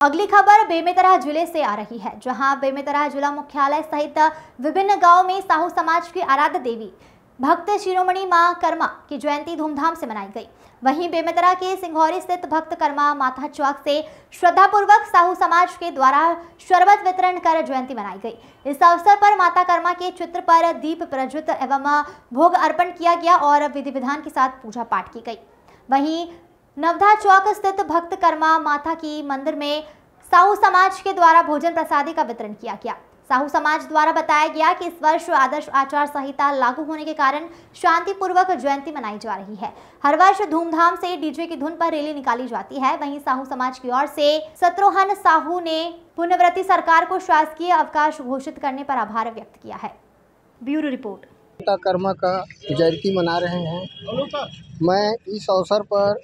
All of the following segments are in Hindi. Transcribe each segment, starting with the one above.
अगली खबर बेमेतरा जिले से आ रही है, जहां बेमेतरा जिला मुख्यालय सहित विभिन्न गांव में साहू समाज की आराध्य देवी भक्त शिरोमणि मां कर्मा की जयंती धूमधाम से मनाई गई। वहीं बेमेतरा के सिंघौरी स्थित भक्त कर्मा माता चौक से श्रद्धापूर्वक साहू समाज के द्वारा शरबत वितरण कर जयंती मनाई गई। इस अवसर पर माता कर्मा के चित्र पर दीप प्रज्वलित एवं भोग अर्पण किया गया और विधि विधान के साथ पूजा पाठ की गई। वहीं नवधा चौक स्थित भक्त कर्मा माता की मंदिर में साहू समाज के द्वारा भोजन प्रसादी का वितरण किया गया। साहू समाज द्वारा बताया गया कि इस वर्ष आदर्श आचार संहिता लागू होने के कारण शांतिपूर्वक जयंती मनाई जा रही है। हर वर्ष धूमधाम से डीजे की धुन पर रैली निकाली जाती है। वहीं साहू समाज की ओर से शत्रुघ्न साहू ने पुण्यव्रती सरकार को शासकीय अवकाश घोषित करने पर आभार व्यक्त किया है। Bureau report. माता कर्मा का जयंती मना रहे हैं। मैं इस अवसर पर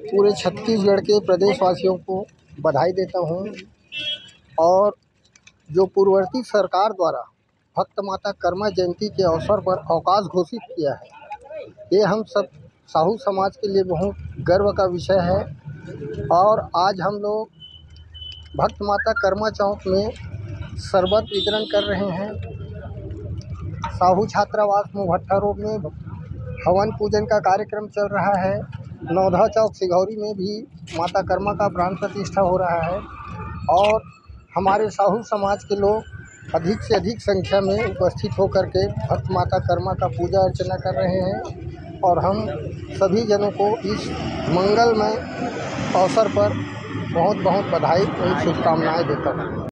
पूरे छत्तीसगढ़ के प्रदेशवासियों को बधाई देता हूं और जो पूर्ववर्ती सरकार द्वारा भक्त माता कर्मा जयंती के अवसर पर अवकाश घोषित किया है, ये हम सब साहू समाज के लिए बहुत गर्व का विषय है। और आज हम लोग भक्त माता कर्मा चौक में शरबत वितरण कर रहे हैं। साहू छात्रावास मुहट्ठा रोड में हवन पूजन का कार्यक्रम चल रहा है। नवधा चौक सिंघौरी में भी माता कर्मा का प्राण प्रतिष्ठा हो रहा है और हमारे साहू समाज के लोग अधिक से अधिक संख्या में उपस्थित होकर के भक्त माता कर्मा का पूजा अर्चना कर रहे हैं। और हम सभी जनों को इस मंगलमय अवसर पर बहुत बहुत बधाई और शुभकामनाएं देता हूँ।